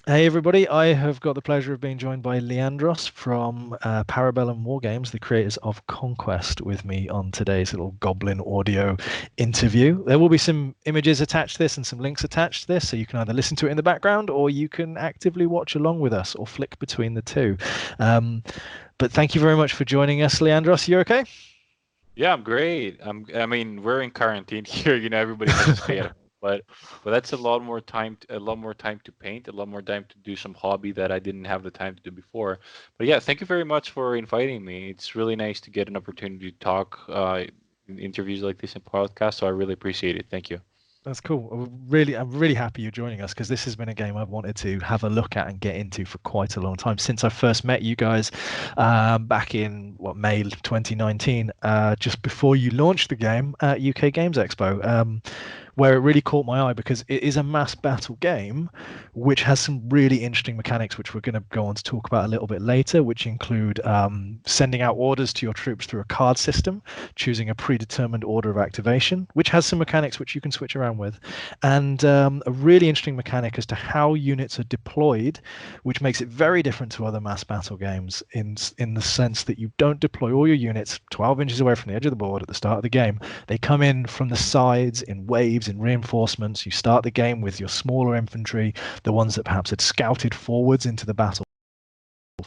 Hey everybody, I have got the pleasure of being joined by Leandros from Parabellum War Games, the creators of Conquest, with me on today's little Goblin audio interview. There will be some images attached to this and some links attached to this, so you can either listen to it in the background or you can actively watch along with us or flick between the two. Um, but thank you very much for joining us, Leandros. You okay? Yeah, I'm great. I mean, we're in quarantine here. Everybody has to stay at home. But that's a lot more time to paint, a lot more time to do some hobby that I didn't have the time to do before. But yeah, thank you very much for inviting me. It's really nice to get an opportunity to talk in interviews like this in podcast. So I really appreciate it. Thank you. That's cool. I'm really happy you're joining us because this has been a game I've wanted to have a look at and get into for quite a long time since I first met you guys back in May 2019, just before you launched the game at UK Games Expo. Where it really caught my eye because it is a mass battle game which has some really interesting mechanics which we're going to go on to talk about a little bit later, which include sending out orders to your troops through a card system, choosing a predetermined order of activation, which has some mechanics which you can switch around with, and a really interesting mechanic as to how units are deployed, which makes it very different to other mass battle games in the sense that you don't deploy all your units 12 inches away from the edge of the board at the start of the game. They come in from the sides in waves, in reinforcements. You start the game with your smaller infantry, the ones that perhaps had scouted forwards into the battle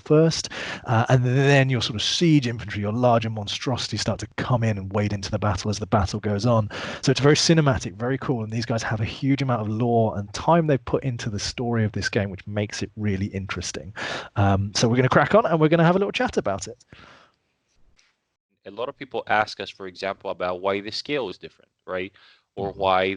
first, and then your sort of siege infantry, your larger monstrosities start to come in and wade into the battle as the battle goes on. So it's very cinematic, very cool, and these guys have a huge amount of lore and time they've put into the story of this game, which makes it really interesting. So we're going to crack on and we're going to have a little chat about it. A lot of people ask us, for example, about why the scale is different, right? Or Mm. why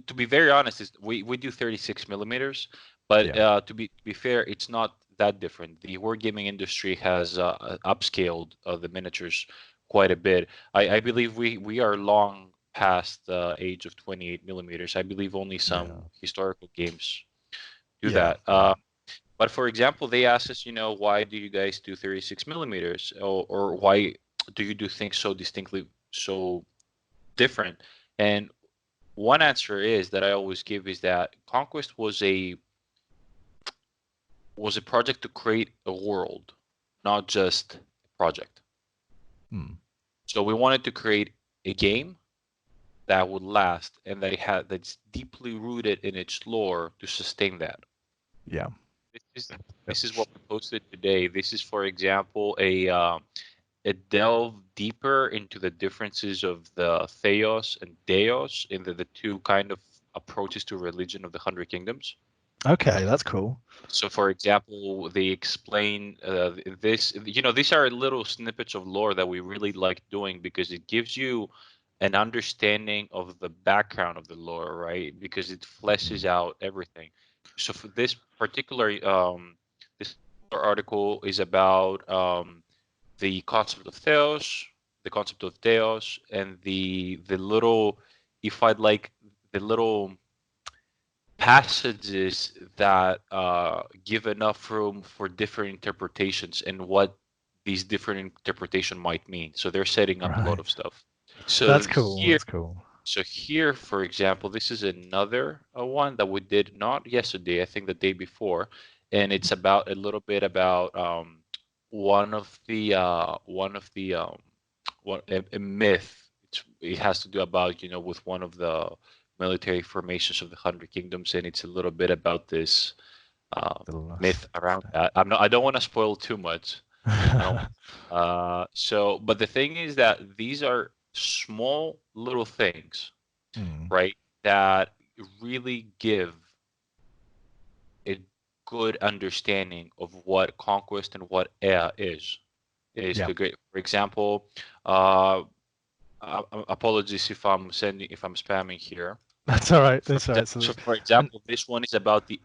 to be very honest, is we do 36 millimeters, but Yeah. to be fair, it's not that different. The wargaming industry has upscaled the miniatures quite a bit. I believe we are long past the age of 28 millimeters. I believe only some Yeah. historical games do Yeah. that. But for example, they asked us, why do you guys do 36 millimeters, or why do you do things so distinctly, so different? And one answer is that I always give is that Conquest was a project to create a world, not just a project. Mm. So we wanted to create a game that would last and that's deeply rooted in its lore to sustain that. Yeah. This is Yep. this is what we posted today. This is, for example, a delve deeper into the differences of the Theos and Deos in the two kind of approaches to religion of the Hundred Kingdoms. Okay, that's cool. So, for example, they explain this. These are little snippets of lore that we really like doing because it gives you an understanding of the background of the lore, right? Because it fleshes Mm. out everything. So, for this article is about the concept of theos, the concept of deos, and the little, if I'd like, the little passages that give enough room for different interpretations and what these different interpretation might mean. So they're setting up a lot Right. of stuff. So That's cool. here, That's cool. so here, for example, this is another one that we did not yesterday, I think the day before, and it's about a little bit about one of the a myth. It has to do about with one of the military formations of the Hundred Kingdoms, and it's a little bit about this The myth last. around that. I don't want to spoil too much. I don't. But the thing is that these are small little things, Mm. right? That really give a good understanding of what conquest and what Ea is Yeah. the great. For example, uh, apologies if I'm spamming here. That's all right. That's all right. So, So, for and example, this one is about the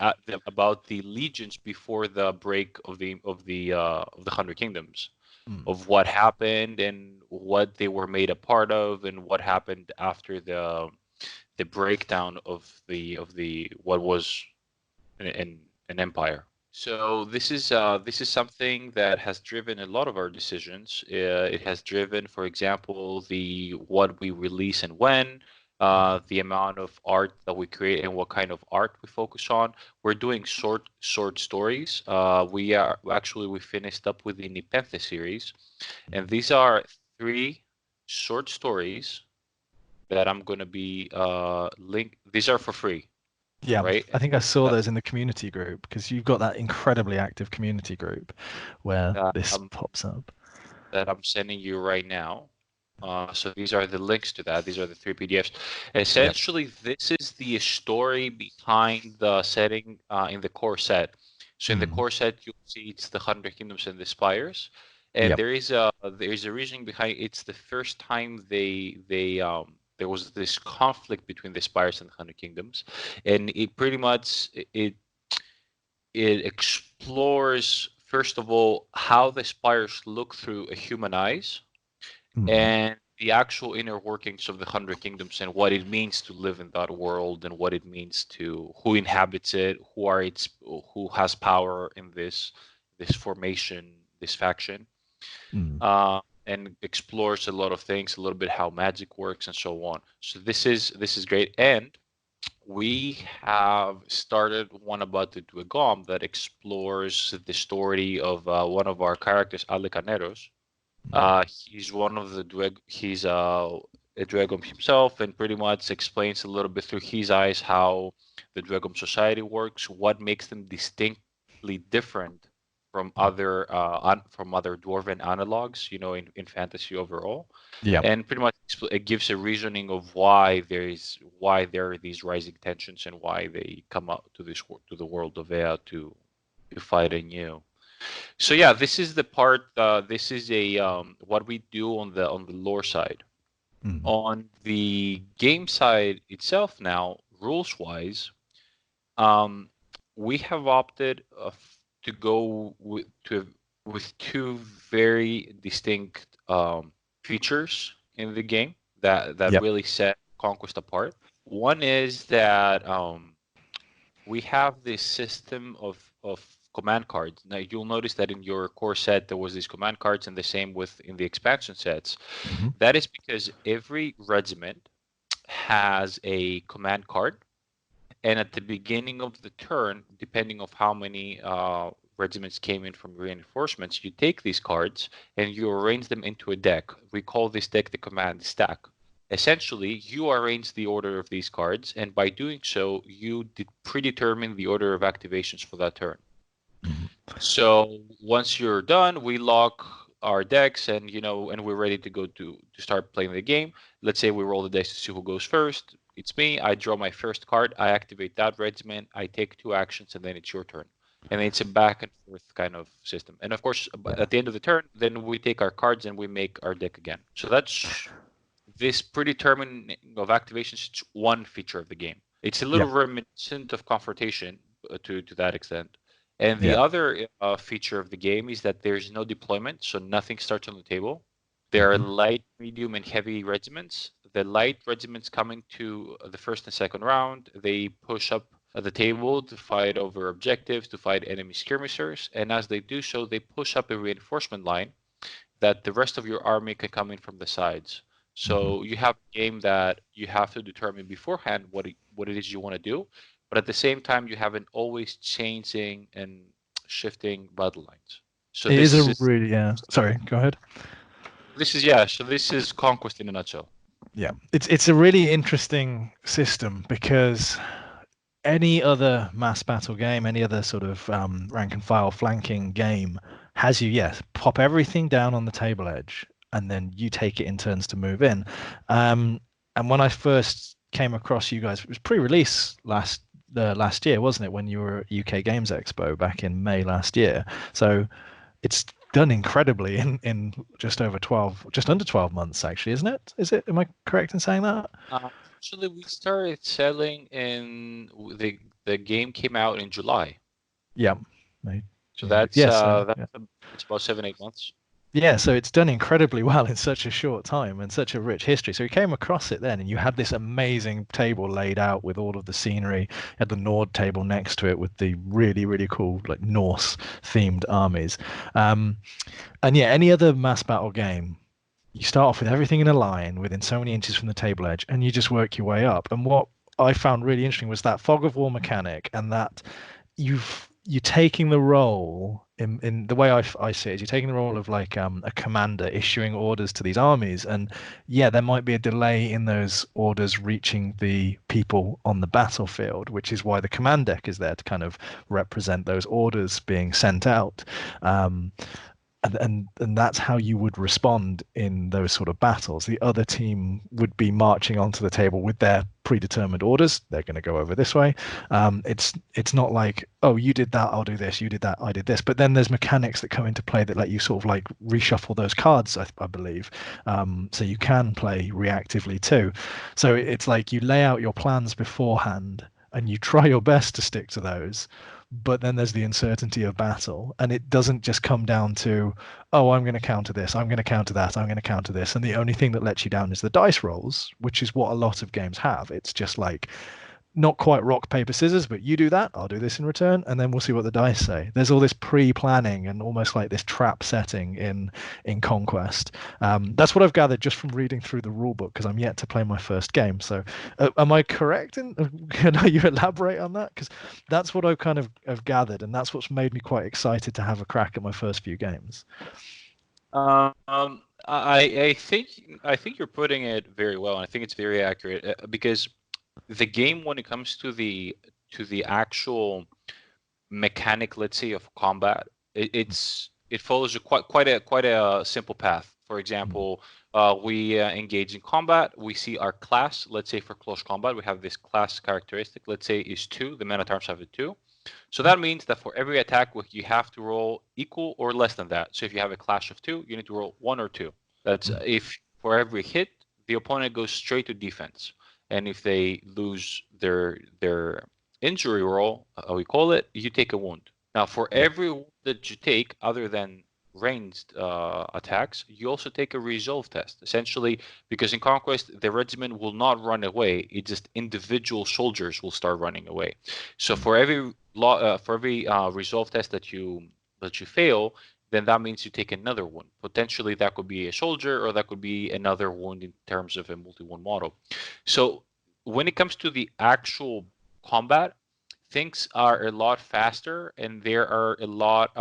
legions before the break of the Hundred Kingdoms, mm, of what happened and what they were made a part of, and what happened after the breakdown of the what was an empire. So this is something that has driven a lot of our decisions. It has driven, for example, the what we release and when. the amount of art that we create and what kind of art we focus on. We're doing short stories. We finished up with the Nepenthe series, and these are 3 short stories that I'm gonna be link. These are for free, Yeah, right? I think I saw That, those in the community group because you've got that incredibly active community group where that this I'm pops up. that I'm sending you right now. So these are the links to that. These are the 3 PDFs. Yep. Essentially, this is the story behind the setting in the core set. So in the Mm. core set, you'll see it's the Hundred Kingdoms and the Spires, and Yep. there is a reasoning behind. It's the first time there was this conflict between the Spires and the Hundred Kingdoms, and it pretty much it explores first of all how the Spires look through a human eyes Mm. and the actual inner workings of the Hundred Kingdoms and what it means to live in that world and what it means to who inhabits it, who has power in this formation, this faction, Mm. and explores a lot of things, a little bit how magic works and so on. So this is great, and we have started one about the Duegom that explores the story of one of our characters, Alekaneros. He's one of the he's a Dwegom himself, and pretty much explains a little bit through his eyes how the Dwegom society works, what makes them distinctly different from other dwarven analogs, in fantasy overall, Yep. and pretty much it gives a reasoning of why there are these rising tensions and why they come out to the world of Ea to fight anew. So yeah, this is the part. This is a what we do on the lore side. Mm. On the game side itself, now rules wise, we have opted to go with 2 very distinct features in the game that Yep. really set Conquest apart. One is that we have this system of command cards. Now you'll notice that in your core set there was these command cards, and the same with in the expansion sets. Hmm. That is because every regiment has a command card, and at the beginning of the turn, depending of how many regiments came in from reinforcements, you take these cards and you arrange them into a deck. We call this deck the command stack. Essentially, you arrange the order of these cards, and by doing so, you predetermine the order of activations for that turn. Mm. So once you're done, we lock our decks, and and we're ready to go to start playing the game. Let's say we roll the dice to see who goes first. It's me. I draw my first card. I activate that regiment. I take 2 actions, and then it's your turn. And it's a back and forth kind of system. And of course, Yeah. at the end of the turn, then we take our cards and we make our deck again. So that's this predetermining of activations. It's one feature of the game. It's a little Yep. reminiscent of confrontation to that extent. And the Yeah. other feature of the game is that there's no deployment, so nothing starts on the table. There are Hmm. light, medium, and heavy regiments. The light regiments come into the first and second round. They push up at the table to fight over objectives, to fight enemy skirmishers, and as they do so, they push up a reinforcement line that the rest of your army can come in from the sides. Hmm. So you have a game that you have to determine beforehand what it is you want to do, but at the same time you have an always changing and shifting battle lines. So It is this a is really, yeah. Sorry, go ahead. this is yeah. So this is Conquest in a nutshell. Yeah, it's a really interesting system because any other mass battle game, any other sort of rank and file flanking game has you, yes, pop everything down on the table edge, and then you take it in turns to move in. And when I first came across you guys, it was pre-release last year, wasn't it? When you were at UK Games Expo back in May last year. So it's done incredibly in just over 12, just under 12 months, actually, isn't it? Is it? Am I correct in saying that? Actually, we started selling in the game came out in July. Yeah. May, So June, yeah. So yeah. that's about 7-8 months. Yeah, so it's done incredibly well in such a short time and such a rich history. So we came across it then, and you had this amazing table laid out with all of the scenery. You had the Nord table next to it with the really, really cool, like Norse themed armies. And yeah, any other mass battle game, you start off with everything in a line within so many inches from the table edge, and you just work your way up. And what I found really interesting was that fog of war mechanic, and that you're taking the role in the way I see it is you're taking the role of like a commander issuing orders to these armies, and yeah, there might be a delay in those orders reaching the people on the battlefield, which is why the command deck is there to kind of represent those orders being sent out. um, and that's how you would respond in those sort of battles. The other team would be marching onto the table with their predetermined orders. They're going to go over this way. It's not like, oh, you did that, I'll do this. You did that, I did this. But then there's mechanics that come into play that let you sort of like reshuffle those cards, I believe. So you can play reactively too. So it's like you lay out your plans beforehand and you try your best to stick to those, but then there's the uncertainty of battle, and it doesn't just come down to, oh, I'm going to counter this, I'm going to counter that, I'm going to counter this, and the only thing that lets you down is the dice rolls, which is what a lot of games have. It's just like, not quite rock paper scissors, but you do that, I'll do this in return, and then we'll see what the dice say. There's all this pre-planning and almost like this trap setting in Conquest. That's what I've gathered just from reading through the rule book, because I'm yet to play my first game. So am I correct in can you elaborate on that? Because that's what I've kind of have gathered, and that's what's made me quite excited to have a crack at my first few games. I think you're putting it very well, and I think it's very accurate because the game, when it comes to the actual mechanic, let's say, of combat, it follows quite a simple path. For example, we engage in combat. We see our class. Let's say for close combat, we have this class characteristic. Let's say is 2. The men at arms have a 2. So that means that for every attack, you have to roll equal or less than that. So if you have a clash of 2, you need to roll 1 or 2. That's if for every hit, the opponent goes straight to defense. And if they lose their injury roll, we call it, you take a wound. Now, for every wound that you take, other than ranged attacks, you also take a resolve test. Essentially, because in Conquest, the regiment will not run away. It's just individual soldiers will start running away. So for every resolve test that you fail, then that means you take another wound. Potentially, that could be a soldier, or that could be another wound in terms of a multi-wound model. So when it comes to the actual combat, things are a lot faster, and there are a lot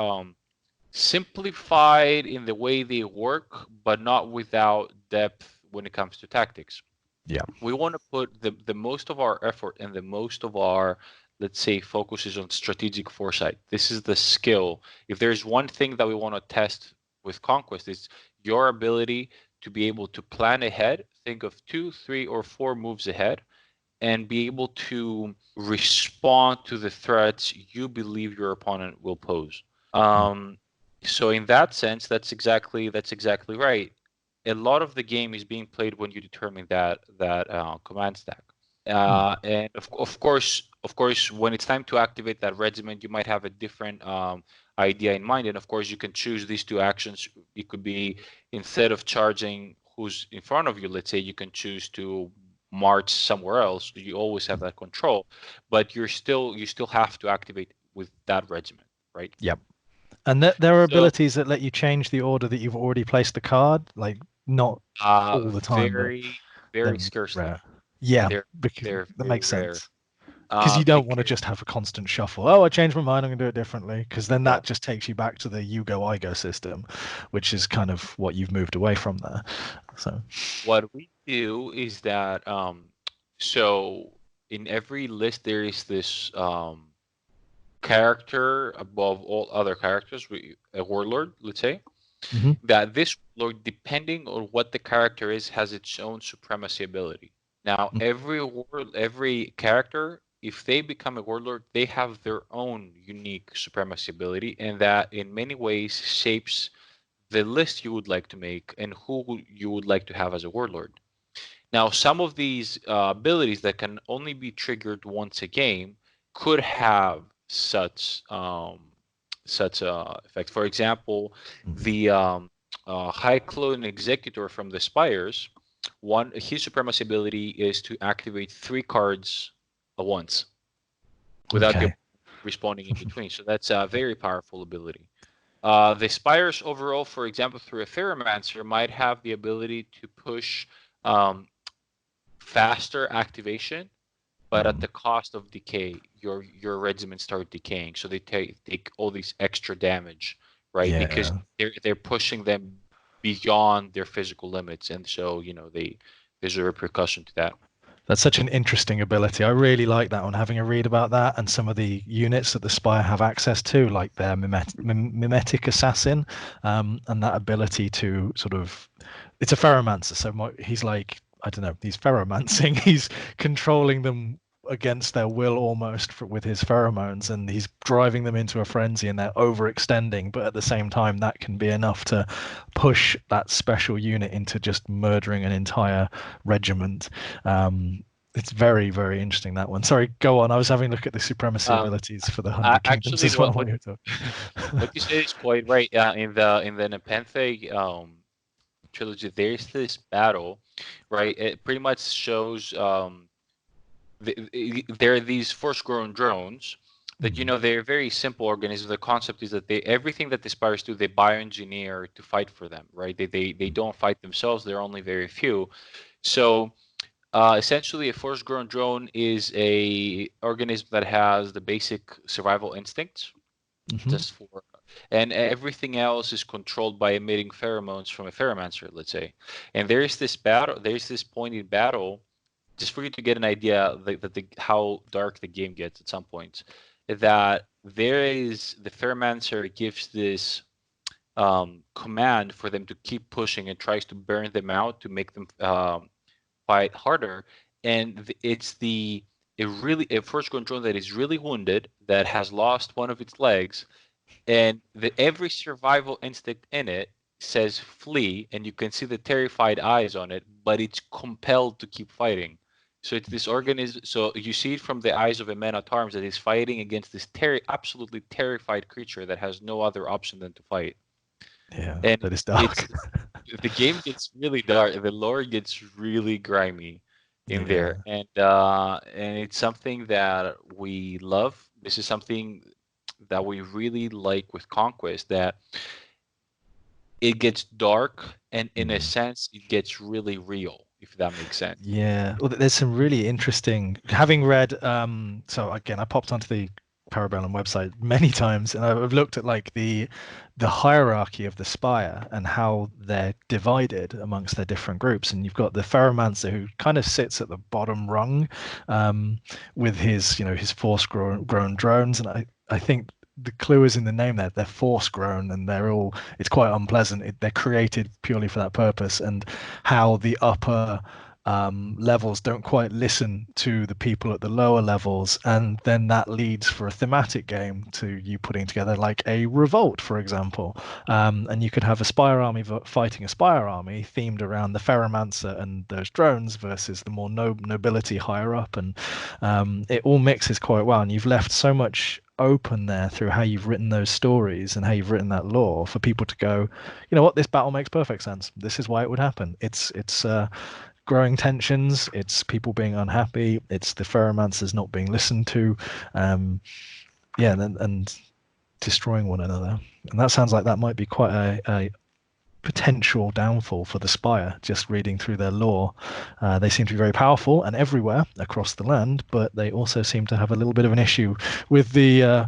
simplified in the way they work, but not without depth when it comes to tactics. Yeah. We want to put the most of our effort and the most of our, let's say, focuses on strategic foresight. This is the skill. If there's one thing that we want to test with Conquest, it's your ability to be able to plan ahead, think of 2, 3, or 4 moves ahead, and be able to respond to the threats you believe your opponent will pose. So in that sense, that's exactly right. A lot of the game is being played when you determine that command stack. And of course, when it's time to activate that regiment, you might have a different idea in mind. And of course, you can choose these 2 actions. It could be, instead of charging who's in front of you, let's say, you can choose to march somewhere else. You always have that control, but you still have to activate with that regiment, right? Yep. And there are abilities that let you change the order that you've already placed the card, like not all the time, very scarcely. Rare. Yeah, They're that makes rare. sense. Because you don't want to just have a constant shuffle. Oh, I changed my mind, I'm going to do it differently. Because then that just takes you back to the you go, I go system, which is kind of what you've moved away from there. So what we do is that, so in every list, there is this character above all other characters, a warlord, let's say, that this warlord, depending on what the character is, has its own supremacy ability. Now, every character, if they become a warlord, they have their own unique supremacy ability, and that in many ways shapes the list you would like to make and who you would like to have as a warlord. Now, some of these abilities that can only be triggered once a game could have such effect. For example, the High Clone Executor from the Spires, his supremacy ability is to activate 3 cards at once without responding in between. So that's a very powerful ability. The spires overall, for example, through a Theromancer, might have the ability to push um, faster activation, but at the cost of decay. Your regiments start decaying, so they take all these extra damage, right? Because Yeah. they're pushing them beyond their physical limits, and so there's a repercussion to that. That's such an interesting ability. I really like that one, having a read about that and some of the units that the Spire have access to, like their Mimetic Assassin, and that ability to sort of. It's a Ferromancer, so he's like, I don't know, he's ferromancing, he's controlling them against their will almost with his pheromones, and he's driving them into a frenzy and they're overextending, but at the same time that can be enough to push that special unit into just murdering an entire regiment. It's very, very interesting, that one. Sorry, go on. I was having a look at the supremacy abilities for the Hundred Kingdoms Actually, as well while you were what you say is quite right. In the Nepenthe trilogy, there's this battle, right? It pretty much shows there are these force-grown drones that they're very simple organisms. The concept is that everything that the spires do, they bioengineer to fight for them, right? They don't fight themselves. They're only very few. So essentially, a force-grown drone is a organism that has the basic survival instincts, just for, and everything else is controlled by emitting pheromones from a pheromancer, let's say. And there's this point in battle, just for you to get an idea how dark the game gets at some points, that the Pheromancer gives this command for them to keep pushing and tries to burn them out to make them fight harder. And it's a first control that is really wounded, that has lost one of its legs, and every survival instinct in it says flee, and you can see the terrified eyes on it, but it's compelled to keep fighting. So it's this organism. So you see it from the eyes of a man at arms that is fighting against this absolutely terrified creature that has no other option than to fight. Yeah, And that is dark. the game gets really dark. The lore gets really grimy in there, Yeah. and it's something that we love. This is something that we really like with Conquest, that it gets dark, and in a sense it gets really real, if that makes sense. Yeah, well, there's some really interesting. Having read, so again, I popped onto the Parabellum website many times, and I've looked at like the hierarchy of the Spire and how they're divided amongst their different groups. And you've got the Ferromancer, who kind of sits at the bottom rung, with his force-grown drones, and I think the clue is in the name there. They're force grown, and it's quite unpleasant. They're created purely for that purpose, and how the upper levels don't quite listen to the people at the lower levels, and then that leads for a thematic game to you putting together like a revolt, for example, and you could have a Spire army fighting a Spire army themed around the Ferromancer and those drones versus the more nobility higher up, and it all mixes quite well, and you've left so much open there through how you've written those stories and how you've written that lore for people to go, you know what, this battle makes perfect sense. This is why it would happen. It's growing tensions. It's people being unhappy. It's the Ferromancers not being listened to. And destroying one another. And that sounds like that might be quite a potential downfall for the Spire, just reading through their lore. They seem to be very powerful and everywhere across the land, but they also seem to have a little bit of an issue with the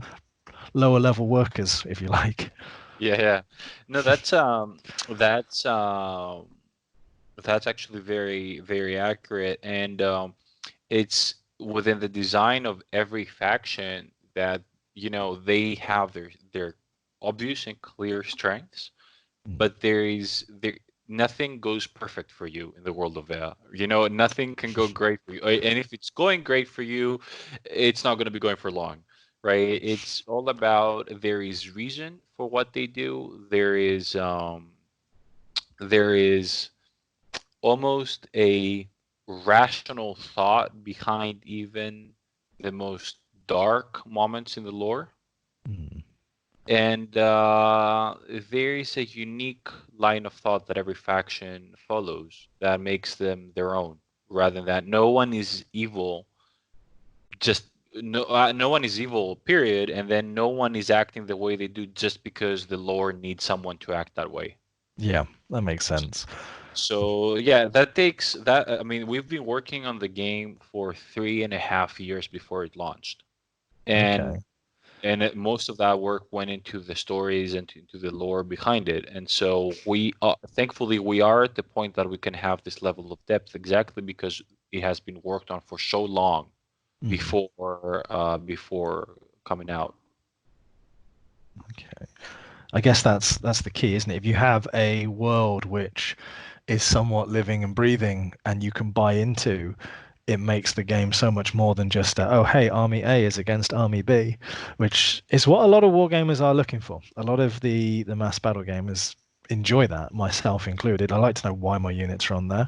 lower level workers, if you like. Yeah. No, that's actually very, very accurate, and it's within the design of every faction that they have their obvious and clear strengths, but nothing goes perfect for you in the world of nothing can go great for you, and if it's going great for you, it's not going to be going for long, right? It's all about, there is reason for what they do. There is almost a rational thought behind even the most dark moments in the lore. And there is a unique line of thought that every faction follows that makes them their own, rather than that no one is evil just no one is evil, period, and then no one is acting the way they do just because the lore needs someone to act that way. Yeah, that makes sense. So yeah, that takes that. I mean, we've been working on the game for 3.5 years before it launched, and Okay. most of that work went into the stories and into the lore behind it. And so we, thankfully, we are at the point that we can have this level of depth exactly because it has been worked on for so long Mhm. before coming out. Okay. I guess that's the key, isn't it? If you have a world which is somewhat living and breathing and you can buy into, it makes the game so much more than just oh hey, Army A is against Army B, which is what a lot of wargamers are looking for. A lot of the mass battle gamers enjoy that, myself included. I like to know why my units are on there.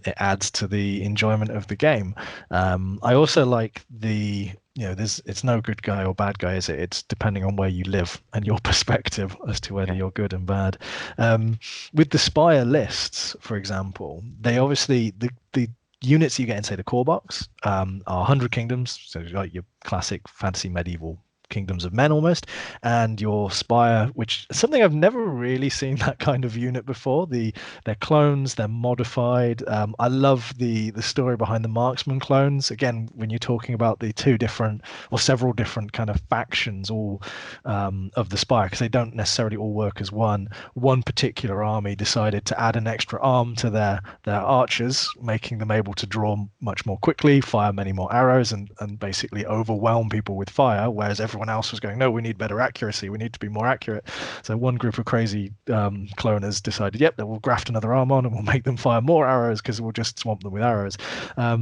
It adds to the enjoyment of the game. I also like there's it's no good guy or bad guy, is it? It's depending on where you live and your perspective as to whether Yeah. you're good and bad. Um, with the Spire lists, for example, they obviously the units you get in, say, the core box are 100 kingdoms, so like your classic fantasy medieval kingdoms of men almost, and your spire, which is something I've never really seen that kind of unit before. They're clones, they're modified. I love the story behind the marksman clones. Again, when you're talking about the two different or several different kind of factions, all of the spire, because they don't necessarily all work as one. One particular army decided to add an extra arm to their archers, making them able to draw much more quickly, fire many more arrows, and basically overwhelm people with fire, whereas everyone else was going, no, we need better accuracy, we need to be more accurate. So one group of crazy cloners decided, yep, then we'll graft another arm on and we'll make them fire more arrows because we'll just swamp them with arrows. I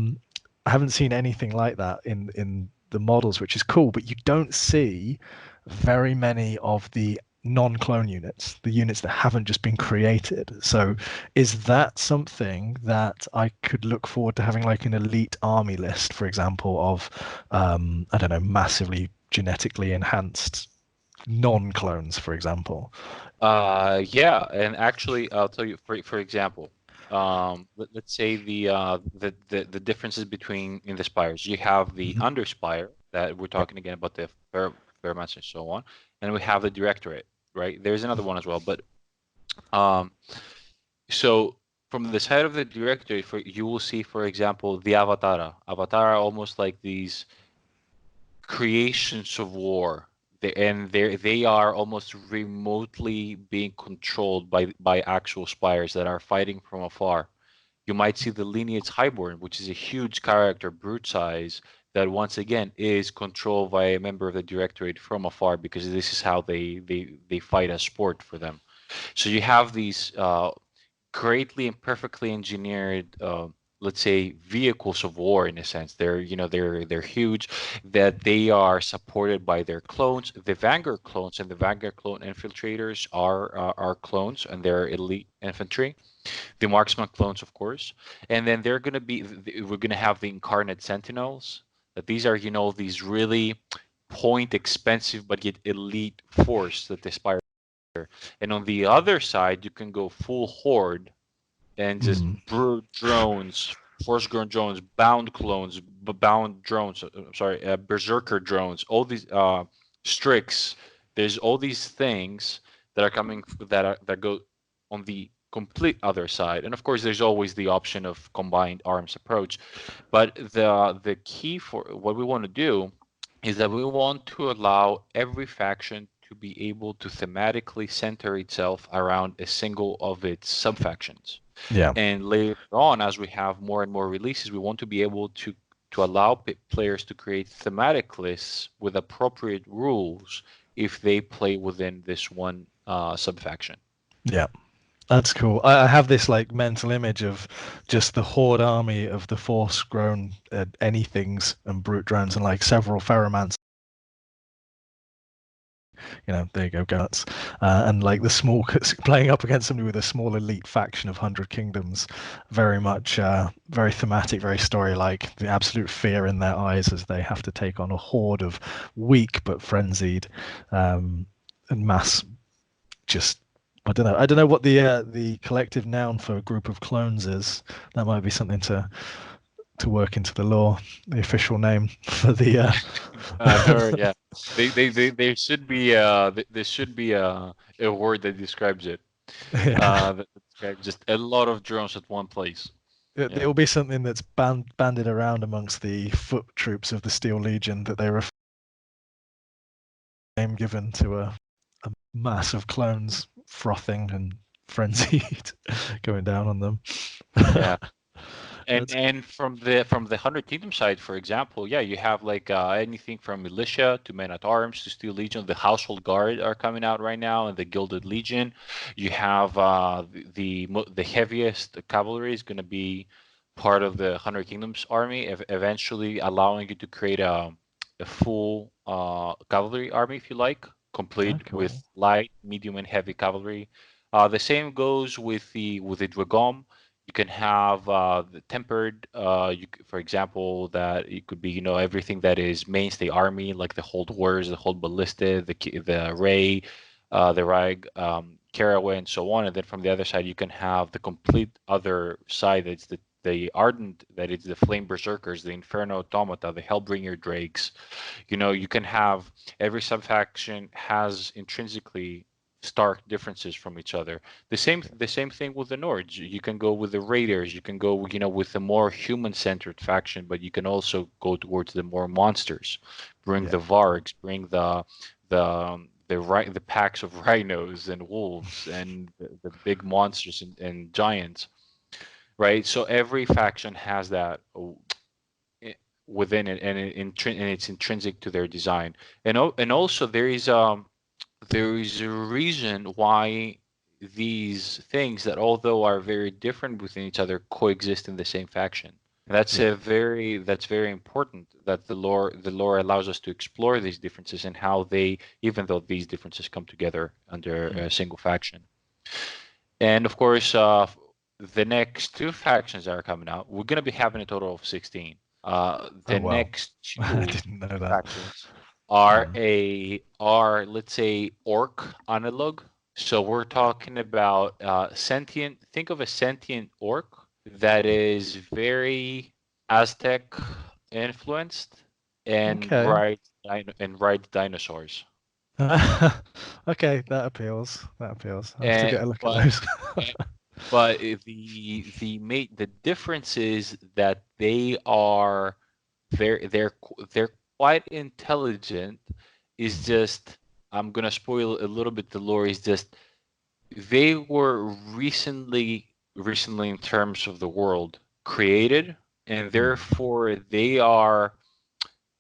haven't seen anything like that in the models, which is cool, but you don't see very many of the non-clone units, the units that haven't just been created. So is that something that I could look forward to having, like an elite army list, for example, of I don't know, massively genetically enhanced non-clones, for example? Yeah, and actually, I'll tell you, for example, let's say the differences between in the spires. You have the Mhm. underspire that we're Yep. talking again about the pheromones and so on, and we have the directorate, right? There's another one as well, but um, so from the side of the directorate, for you will see, for example, the Avatara. Avatara are almost like these creations of war. They are almost remotely being controlled by actual spires that are fighting from afar. You might see the lineage highborn, which is a huge character, brute size, that once again is controlled by a member of the directorate from afar because this is how they fight as sport for them. So you have these greatly and perfectly engineered, let's say, vehicles of war in a sense. They're huge, that they are supported by their clones. The Vanguard clones and the Vanguard clone infiltrators are clones, and they're elite infantry. The marksman clones, of course, and then they're gonna be. We're gonna have the incarnate sentinels. That these are, these really point expensive but yet elite force that they aspire. And on the other side, you can go full horde and just Mm. brute drones, force-grown drones, bound clones, bound drones. Sorry, berserker drones. All these Strix. There's all these things that are coming that go on the complete other side. And of course, there's always the option of combined arms approach. But the key for what we want to do is that we want to allow every faction to be able to thematically center itself around a single of its subfactions. Yeah. And later on, as we have more and more releases, we want to be able to allow players to create thematic lists with appropriate rules if they play within this one subfaction. Yeah. That's cool. I have this like mental image of just the horde army of the force grown anythings and brute drones and like several ferromans. There you go, guts. And like the small playing up against somebody with a small elite faction of 100 kingdoms, very much very thematic, very story like, the absolute fear in their eyes as they have to take on a horde of weak but frenzied and mass. Just I don't know what the collective noun for a group of clones is. That might be something to work into the law, the official name for the. Yeah, there should be there should be a word that describes it. Yeah. That describes just a lot of drones at one place. It Yeah. will be something that's banded around amongst the foot troops of the Steel Legion that they were name given to a mass of clones frothing and frenzied going down on them. Yeah. That's And from the Hundred Kingdom side, for example, yeah, you have like anything from militia to men at arms to Steel Legion. The Household Guard are coming out right now, and the Gilded Legion. You have the heaviest cavalry is going to be part of the Hundred Kingdoms army, eventually allowing you to create a full cavalry army if you like, complete cool. with light, medium, and heavy cavalry. The same goes with the Dragon. You can have the tempered, for example, that it could be, everything that is mainstay army, like the Hold Wars, the Hold Ballista, the Ray, the Rag, Caraway, and so on. And then from the other side, you can have the complete other side. That's the Ardent, that is the Flame Berserkers, the Inferno Automata, the Hellbringer Drakes. You can have every subfaction has intrinsically stark differences from each other. The same thing with the Nords. You can go with the Raiders. You can go, with the more human-centered faction, but you can also go towards the more monsters. Bring the Vargs. Bring the packs of rhinos and wolves and the big monsters and giants. Right. So every faction has that within it, and it's intrinsic to their design. And also there is a reason why these things that, although are very different within each other, coexist in the same faction. And that's very important, that the lore allows us to explore these differences and how they, even though these differences come together under a single faction. And of course, the next two factions that are coming out, we're going to be having a total of 16. The wow. next I two didn't know that. factions are, let's say, orc analog. So we're talking about sentient. Think of a sentient orc that is very Aztec influenced and Okay. rides dinosaurs. Okay, that appeals. That appeals. I'll have to And get a look at but those. but the difference is that they're quite intelligent. Is just, I'm gonna spoil a little bit the lore. Is just they were recently in terms of the world created, and therefore they are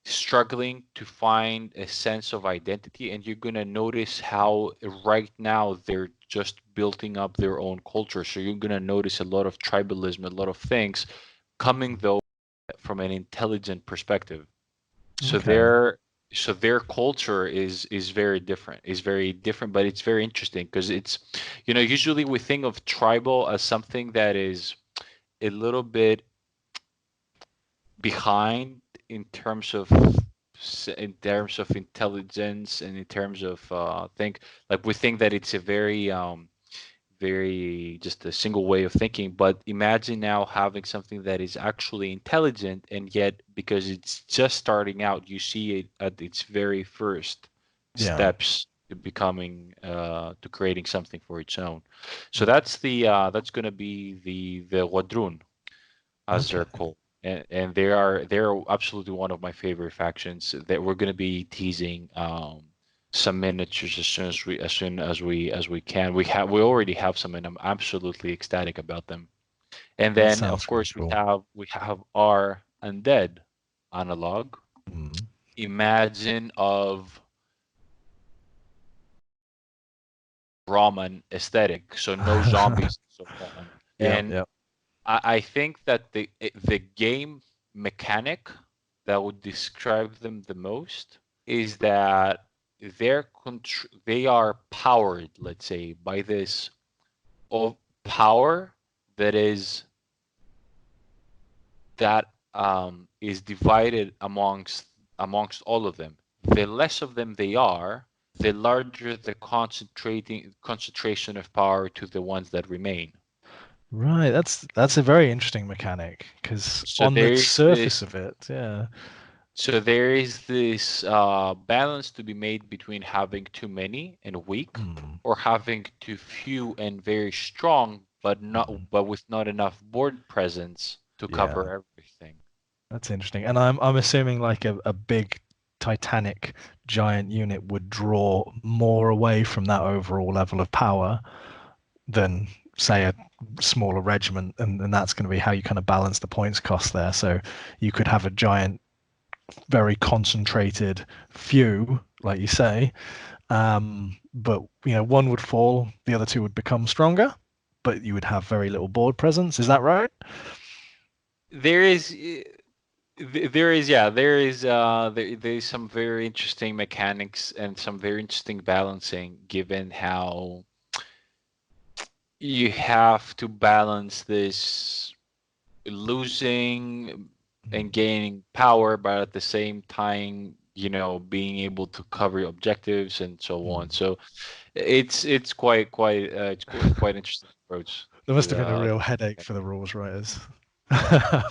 struggling to find a sense of identity. And you're going to notice how right now they're just building up their own culture. So you're going to notice a lot of tribalism, a lot of things coming though from an intelligent perspective. So Okay. their culture is very different. Is very different, but it's very interesting because it's, usually we think of tribal as something that is a little bit behind in terms of intelligence, and in terms of think, like we think that it's a very just a single way of thinking. But imagine now having something that is actually intelligent, and yet because it's just starting out, you see it at its very first Yeah. steps to becoming to creating something for its own. So Mm. that's going to be the Wadrun, as they're Okay. called. And they're absolutely one of my favorite factions that we're going to be teasing some miniatures as we can. We already have some, and I'm absolutely ecstatic about them. And That then sounds of really course we cool. have our undead analog. Mm. Imagine of Raman aesthetic, so no zombies and so on. Yeah. And Yeah. I think that the game mechanic that would describe them the most is that they are powered, let's say, by this of power that is divided amongst all of them. The less of them they are, the larger the concentration of power to the ones that remain. Right, that's a very interesting mechanic because So on the there is surface this of it, yeah. balance to be made between having too many and weak, Mm, or having too few and very strong, mm, but with not enough board presence to yeah, cover everything. that's interesting. And I'm assuming like a big Titanic giant unit would draw more away from that overall level of power than say a smaller regiment, and that's going to be how you kind of balance the points cost there. So you could have a giant, very concentrated few, like you say, but one would fall, the other two would become stronger, but you would have very little board presence. Is that right? There is there is yeah there's some very interesting mechanics and some very interesting balancing, given how you have to balance this losing and gaining power, but at the same time, being able to cover your objectives and so on. Mm. So it's quite interesting approach There to must have been a the. real headache for the rules writers.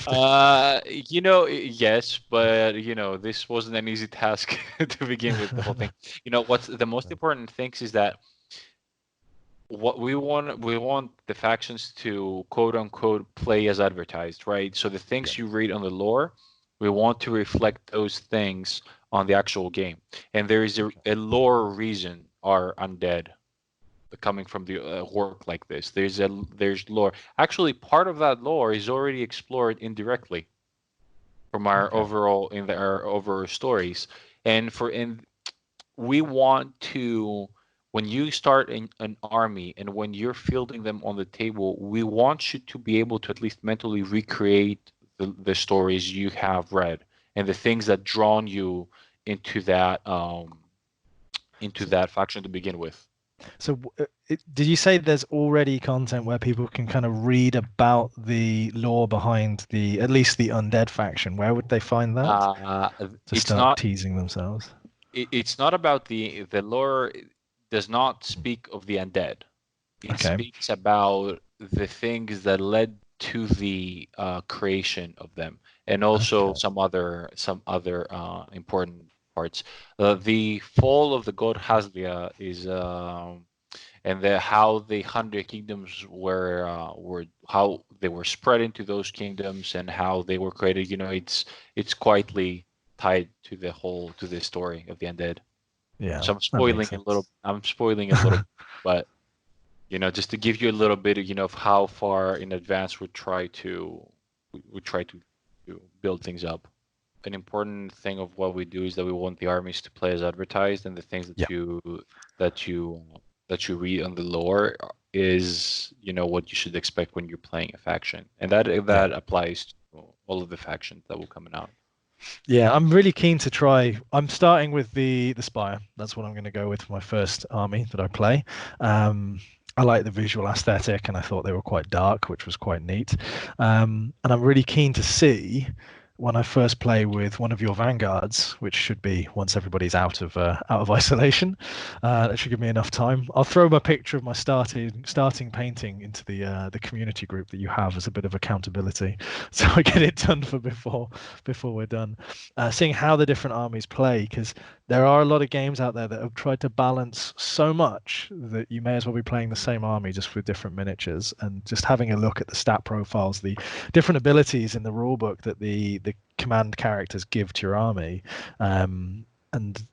Yes, but this wasn't an easy task to begin with, the whole thing. What's the most important things is that what we want the factions to quote unquote play as advertised, right? So the Yeah. things you read on the lore, we want to reflect those things on the actual game. And there is a lore reason are undead coming from the work like this. There's lore. Actually, part of that lore is already explored indirectly from Okay. our overall stories. And we want to, when you start an army and when you're fielding them on the table, we want you to be able to at least mentally recreate the stories you have read and the things that drawn you into So, that faction to begin with. did you say there's already content where people can kind of read about the lore behind at least the undead faction? Where would they find that Uh, to it's start not teasing themselves? it's not about the lore. Does not speak of the undead. It Okay. speaks about the things that led to the creation of them, and also Okay. some other important parts. The fall of the god Haslia is and how the 100 kingdoms were how they were spread into those kingdoms and how they were created. It's quietly tied to the story of the undead. Yeah, So that makes sense. I'm spoiling a little, but just to give you a little bit, of how far in advance we try to build things up. An important thing of what we do is that we want the armies to play as advertised, and the things Yeah. that you that you read on the lore is what you should expect when you're playing a faction, and that Yeah. that applies to all of the factions that will come out. Yeah, I'm really keen to try. I'm starting with the Spire. That's what I'm going to go with for my first army that I play. Um, I like the visual aesthetic, and I thought they were quite dark, which was quite neat. And I'm really keen to see when I first play with one of your vanguards, which should be once everybody's out of isolation. That should give me enough time. I'll throw my picture of my starting painting into the community group that you have as a bit of accountability, so I get it done for before we're done. Seeing how the different armies play, because there are a lot of games out there that have tried to balance so much that you may as well be playing the same army just with different miniatures, and just having a look at the stat profiles, the different abilities in the rulebook that the command characters give to your army, and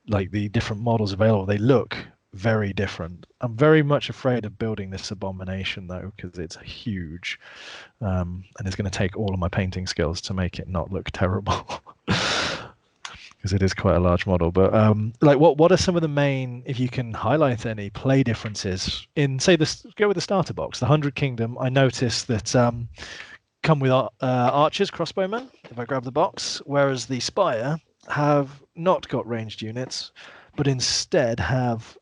like the different models available, they look very different. I'm very much afraid of building this abomination though, because it's huge, and it's going to take all of my painting skills to make it not look terrible. Because it is quite a large model. But like, what are some of the main, if you can highlight any play differences in, say, this? Go with the starter box, the 100 Kingdom. I noticed that come with archers, crossbowmen. If I grab the box, whereas the Spire have not got ranged units, but instead have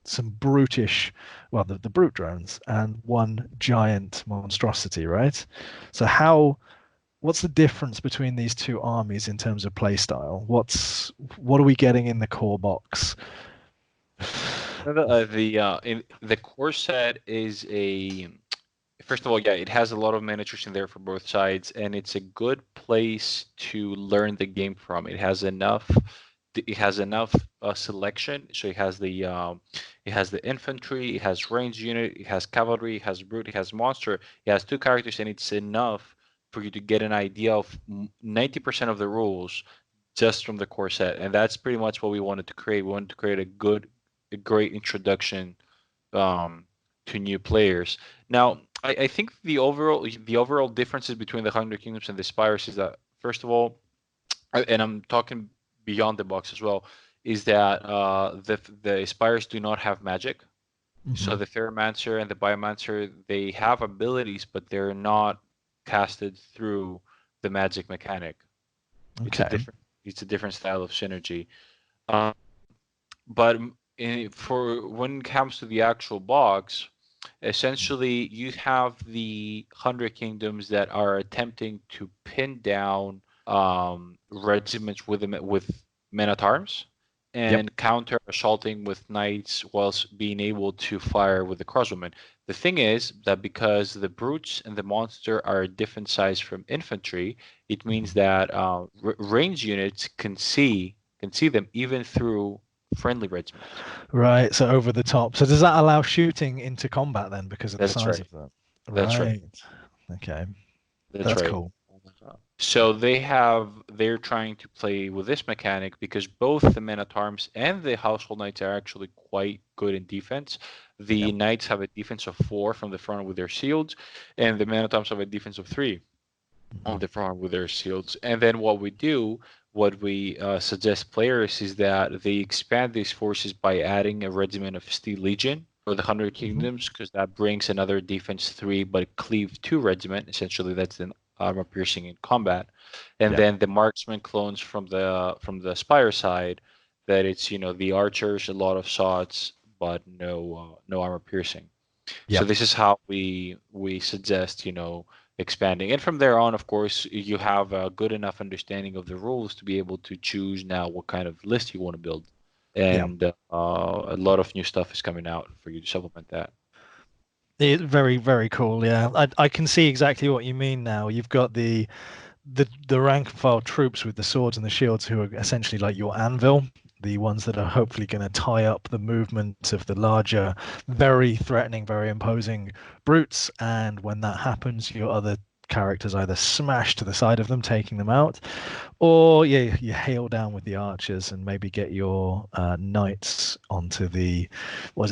some brutish, well, the brute drones and one giant monstrosity, right? So what's the difference between these two armies in terms of playstyle? What are we getting in the core box? The core set is a first of all, yeah, it has a lot of miniatures in there for both sides, and it's a good place to learn the game from. It has enough. It has enough selection. So it has the infantry, it has ranged unit, it has cavalry, it has brute, it has monster. It has 2 characters, and it's enough for you to get an idea of 90% of the rules just from the core set. And that's pretty much what we wanted to create. We wanted to create a great introduction um, to new players. Now, I think the overall differences between the Hungry Kingdoms and the Spires is that, first of all, and I'm talking beyond the box as well, is that the Spires do not have magic. So the Ferromancer and the Biomancer, they have abilities, but they're not casted through the magic mechanic. It's a Okay. different style of synergy. Um, but for when it comes to the actual box, essentially you have the 100 Kingdoms that are attempting to pin down regiments with men at arms Yep. and counter assaulting with knights whilst being able to fire with the crossbowmen. The thing is that because the brutes and the monster are a different size from infantry, it means that range units can see them even through friendly regiments. Right. So over the top. So does that allow shooting into combat then because of the That's size right. of that? That's right. Right. Okay. That's That's right. cool. So they're trying to play with this mechanic because both the men at arms and the household knights are actually quite good in defense. The Yep. knights have a defense of 4 from the front with their shields, and the men at arms have a defense of 3 on the front with their shields. And then what we suggest players is that they expand these forces by adding a regiment of Steel Legion for the 100 Kingdoms, because that brings another defense 3 but cleave 2 regiment. Essentially, that's an armor piercing in combat. And Yep. then the marksman clones from the Spire side, that it's the archers, a lot of shots, but no armor piercing. So Yep. this is how we suggest expanding. And from there on, of course, you have a good enough understanding of the rules to be able to choose now what kind of list you want to build. Yep. And a lot of new stuff is coming out for you to supplement that. It's very, very cool. Yeah. I can see exactly what you mean now. You've got the rank and file troops with the swords and the shields who are essentially like your anvil, the ones that are hopefully going to tie up the movement of the larger, very threatening, very imposing brutes. And when that happens, your other characters either smash to the side of them, taking them out, or yeah, you hail down with the archers and maybe get your knights onto the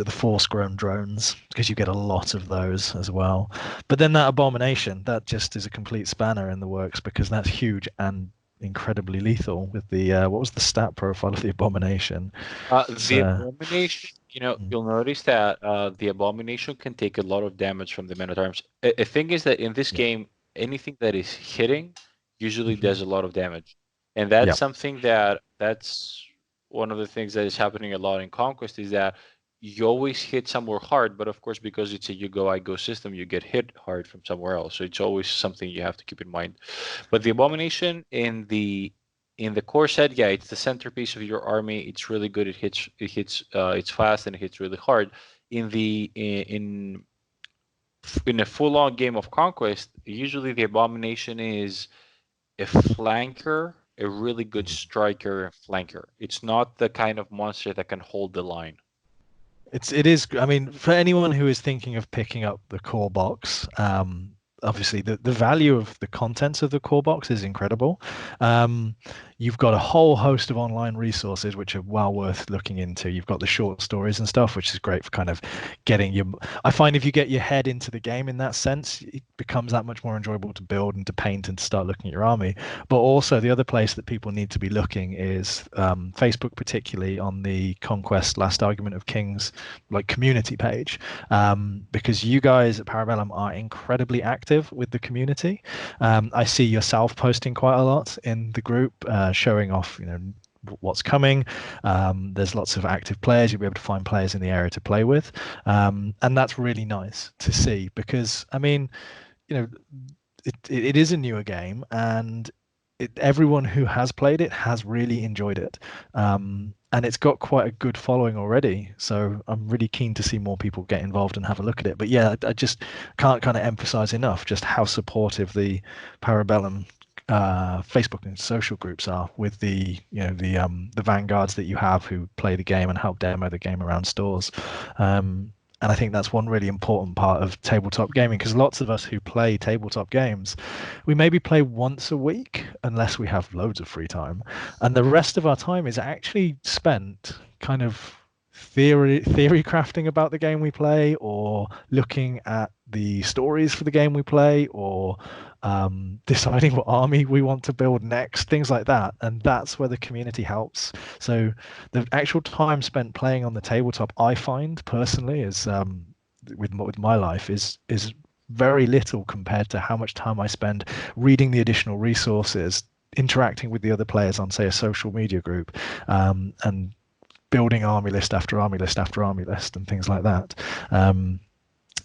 force-grown drones, because you get a lot of those as well. But then that abomination, that just is a complete spanner in the works because that's huge and incredibly lethal with the what was the stat profile of the abomination? The So abomination, you'll notice that the abomination can take a lot of damage from the men at arms. A thing is that in this yeah. game, anything that is hitting usually Hmm. does a lot of damage, and that's Yeah. something that's one of the things that is happening a lot in Conquest is that you always hit somewhere hard, but of course because it's a you go I go system, you get hit hard from somewhere else. So it's always something you have to keep in mind. But the abomination in the core set, yeah, it's the centerpiece of your army. It's really good. It's fast and it hits really hard. In a full-on game of Conquest, usually the abomination is a flanker, a really good striker flanker. It's not the kind of monster that can hold the line. It is. I mean, for anyone who is thinking of picking up the core box, obviously the value of the contents of the core box is incredible. Um, you've got a whole host of online resources which are well worth looking into. You've got the short stories and stuff, which is great for kind of getting your. I find if you get your head into the game in that sense, it becomes that much more enjoyable to build and to paint and to start looking at your army. But also the other place that people need to be looking is Facebook, particularly on the Conquest Last Argument of Kings like community page, because you guys at Parabellum are incredibly active with the community. I see yourself posting quite a lot in the group, showing off, what's coming. There's lots of active players. You'll be able to find players in the area to play with, and that's really nice to see because I mean, you know, it is a newer game, and everyone who has played it has really enjoyed it. And it's got quite a good following already. So I'm really keen to see more people get involved and have a look at it. But yeah, I just can't kind of emphasize enough just how supportive the Parabellum Facebook and social groups are with the vanguards that you have who play the game and help demo the game around stores. And I think that's one really important part of tabletop gaming, because lots of us who play tabletop games, we maybe play once a week unless we have loads of free time, and the rest of our time is actually spent kind of theory crafting about the game we play, or looking at the stories for the game we play, or deciding what army we want to build next, things like that. And that's where the community helps. So the actual time spent playing on the tabletop, I find personally, is with my life is very little compared to how much time I spend reading the additional resources, interacting with the other players on, say, a social media group, and building army list after army list after army list and things like that.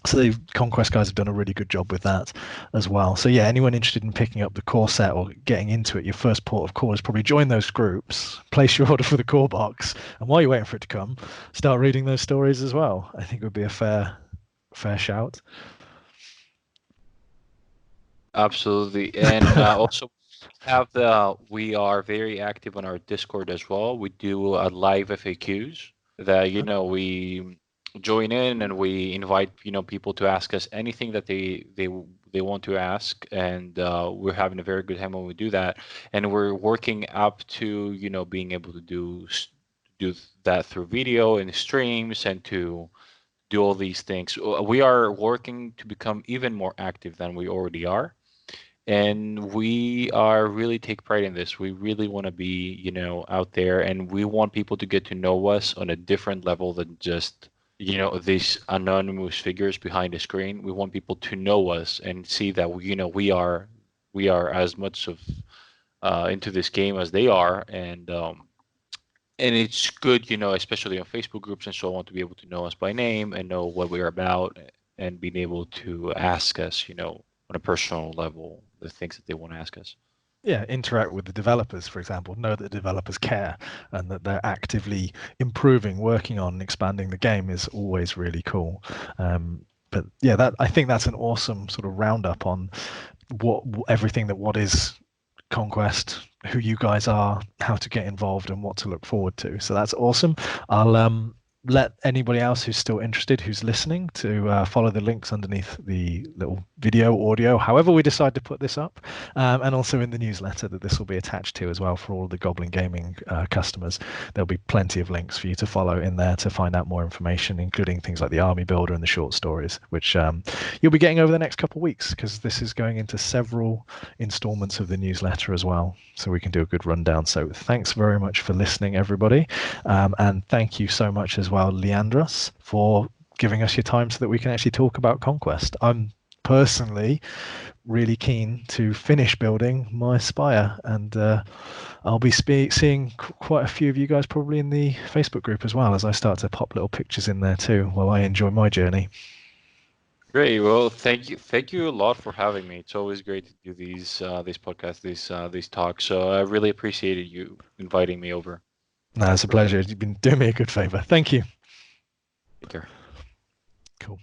So the Conquest guys have done a really good job with that as well. So yeah, anyone interested in picking up the core set or getting into it, your first port of call is probably join those groups, place your order for the core box, and while you're waiting for it to come, start reading those stories as well. I think it would be a fair shout. Absolutely. And also we are very active on our Discord as well. We do live FAQs that, we join in and we invite, people to ask us anything that they want to ask. And we're having a very good time when we do that. And we're working up to, being able to do that through video and streams, and to do all these things. We are working to become even more active than we already are. And we are really take pride in this. We really want to be, out there, and we want people to get to know us on a different level than just, these anonymous figures behind a screen. We want people to know us and see that we are as much of into this game as they are. And it's good, especially on Facebook groups and so on, to be able to know us by name and know what we're about, and being able to ask us, on a personal level, the things that they want to ask us. Yeah, interact with the developers, for example, know that the developers care and that they're actively improving, working on expanding the game is always really cool. But yeah, I think that's an awesome sort of roundup on everything what is Conquest, who you guys are, how to get involved, and what to look forward to. So that's awesome. I'll let anybody else who's still interested, who's listening, to follow the links underneath the little video, audio, however we decide to put this up, and also in the newsletter that this will be attached to as well for all the Goblin Gaming customers. There'll be plenty of links for you to follow in there to find out more information, including things like the army builder and the short stories, which you'll be getting over the next couple of weeks, because this is going into several installments of the newsletter as well, so we can do a good rundown. So thanks very much for listening, everybody, and thank you so much as well, Leandros, for giving us your time so that we can actually talk about Conquest. I'm personally really keen to finish building my Spire, and I'll be seeing quite a few of you guys probably in the Facebook group as well, as I start to pop little pictures in there too while I enjoy my journey. Great. Well, thank you a lot for having me. It's always great to do these podcasts, these talks. So I really appreciated you inviting me over. No, it's a pleasure. You've been doing me a good favor. Thank you. Take care. Cool.